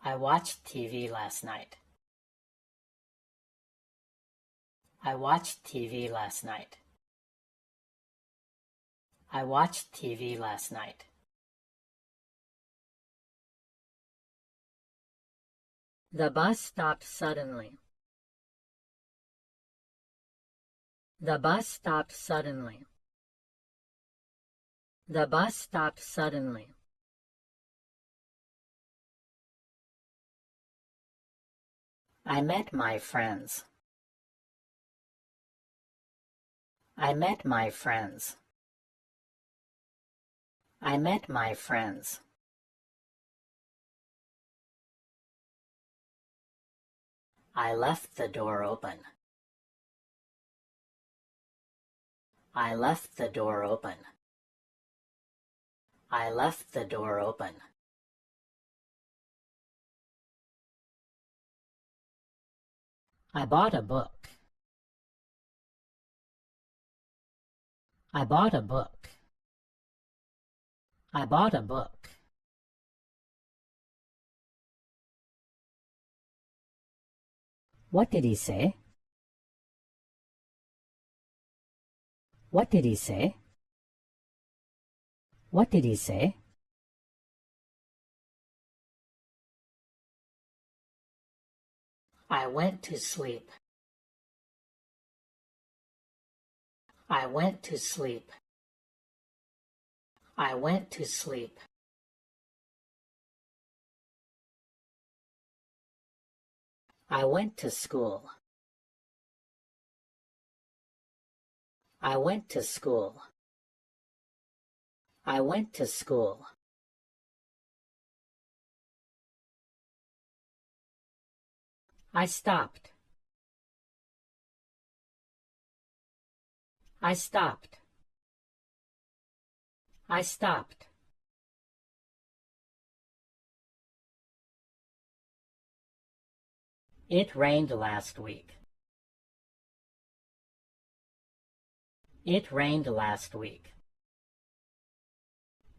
I watched TV last night. I watched TV last night. I watched TV last night. The bus stopped suddenly. The bus stopped suddenly. The bus stopped suddenly. I met my friends. I met my friends. I met my friends. I left the door open. I left the door open. I left the door open. I bought a book. I bought a book. I bought a book. What did he say? What did he say? What did he say? I went to sleep. I went to sleep. I went to sleep. I went to school. I went to school. I went to school. I stopped. I stopped. I stopped. It rained last week. It rained last week.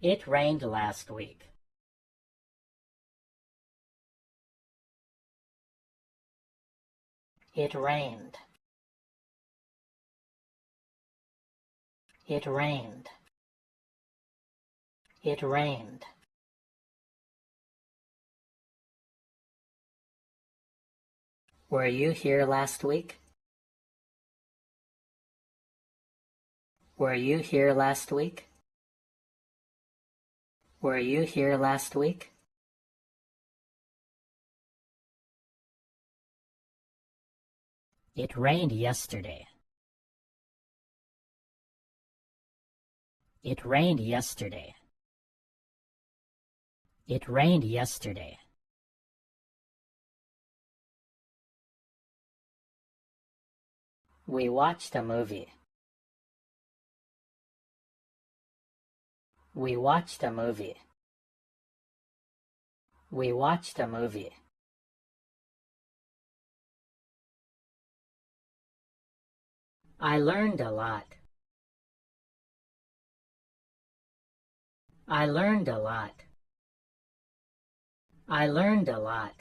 It rained last week. It rained. It rained. It rained. Were you here last week? Were you here last week? Were you here last week? It rained yesterday. It rained yesterday. It rained yesterday. We watched a movie. We watched a movie. We watched a movie. I learned a lot. I learned a lot. I learned a lot.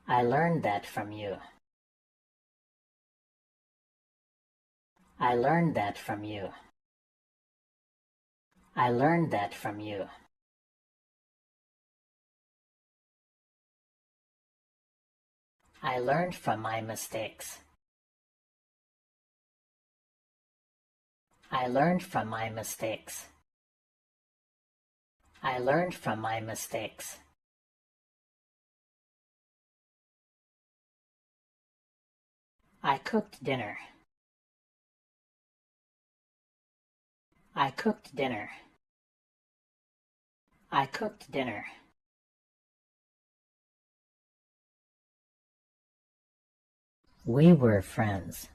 I learned that from you. I learned that from you. I learned that from you. I learned from my mistakes. I learned from my mistakes. I learned from my mistakes. I cooked dinner. I cooked dinner. I cooked dinner. We were friends.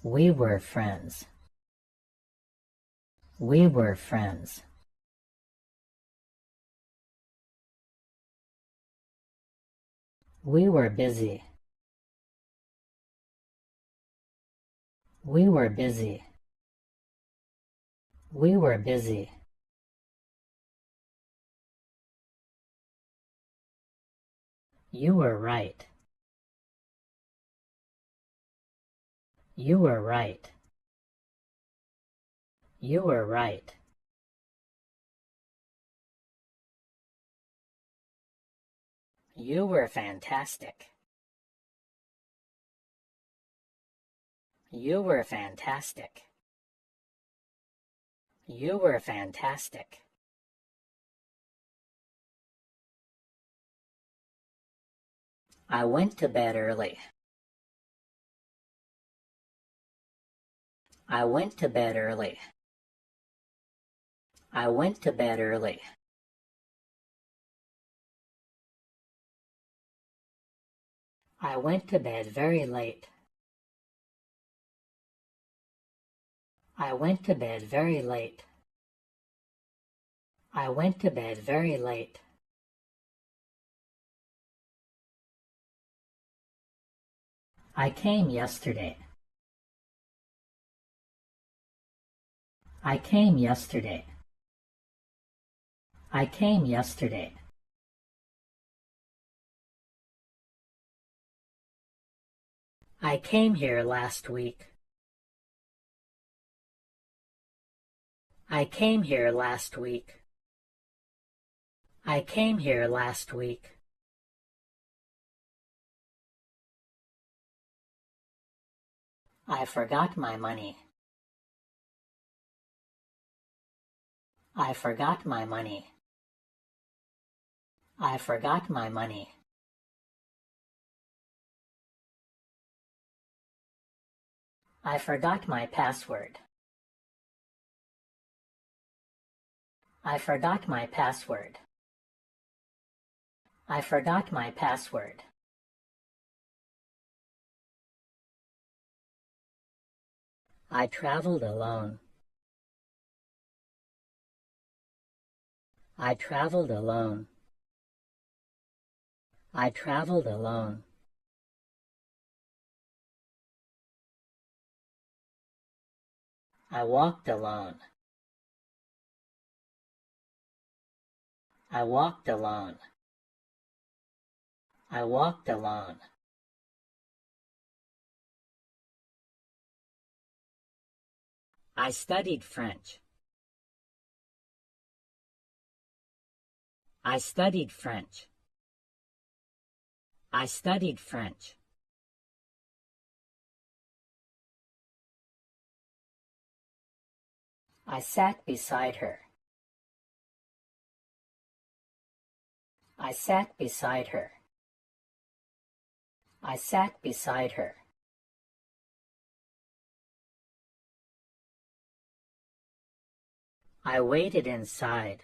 We were friends. We were friends. We were busy. We were busy. We were busy. You were right. You were right. You were right. You were fantastic. You were fantastic. You were fantastic. I went to bed early. I went to bed early. I went to bed early. I went to bed very late. I went to bed very late. I went to bed very late. I came yesterday. I came yesterday. I came yesterday. I came here last week. I came here last week. I came here last week. I forgot my money. I forgot my money. I forgot my money. I forgot my password. I forgot my password. I forgot my password. I traveled alone. I traveled alone. I traveled alone. I walked alone. I walked alone. I walked alone. I studied French. I studied French. I studied French. I sat beside her. I sat beside her. I sat beside her. I waited inside.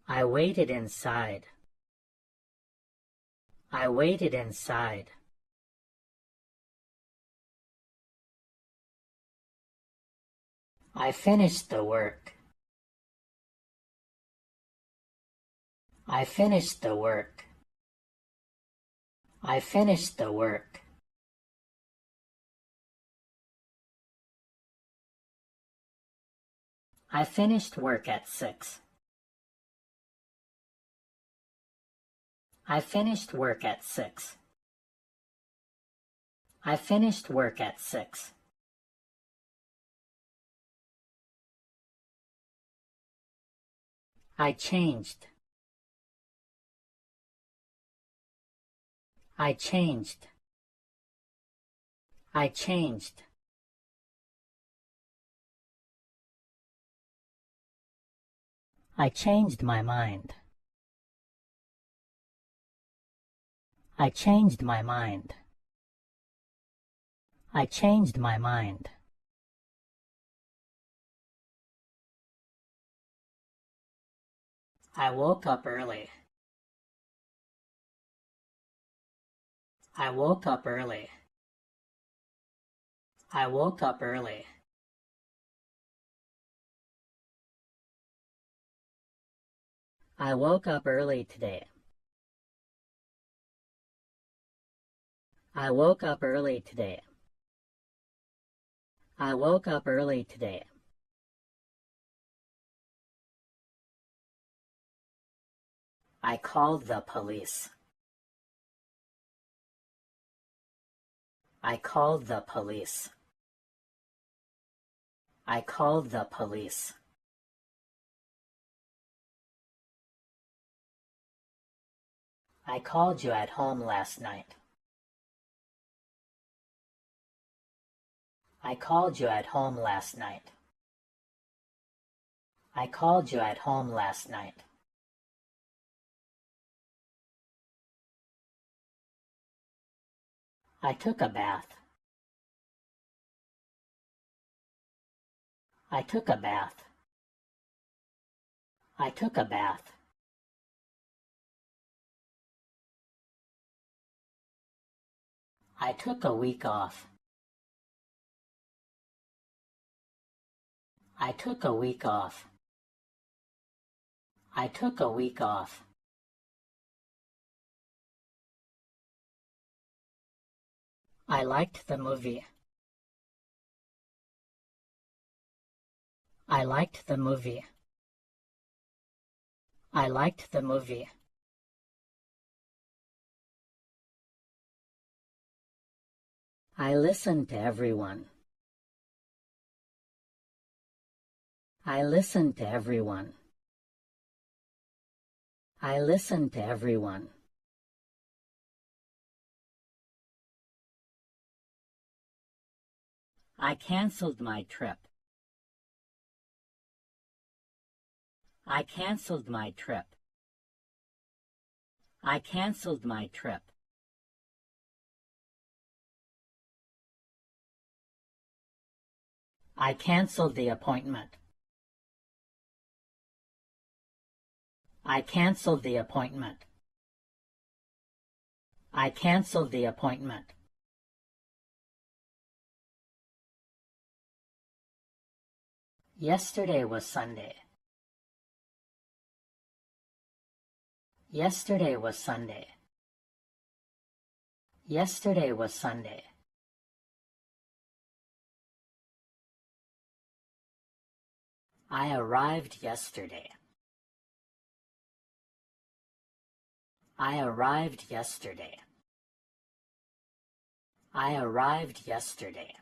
I waited inside. I waited inside. I finished the work. I finished the work. I finished the work. I finished work at 6. I finished work at 6. I finished work at 6. I changed. I changed. I changed. I changed my mind. I changed my mind. I changed my mind. I woke up early. I woke up early. I woke up early. I woke up early today. I woke up early today. I woke up early today. I called the police. I called the police. I called the police. I called you at home last night. I called you at home last night. I called you at home last night. I took a bath. I took a bath. I took a bath. I took a week off. I took a week off. I took a week off. I liked the movie. I liked the movie. I liked the movie. I listened to everyone. I listened to everyone. I listened to everyone. I canceled my trip. I canceled my trip. I canceled my trip. I canceled the appointment. I canceled the appointment. I canceled the appointment. Yesterday was Sunday. Yesterday was Sunday. Yesterday was Sunday. I arrived yesterday. I arrived yesterday. I arrived yesterday.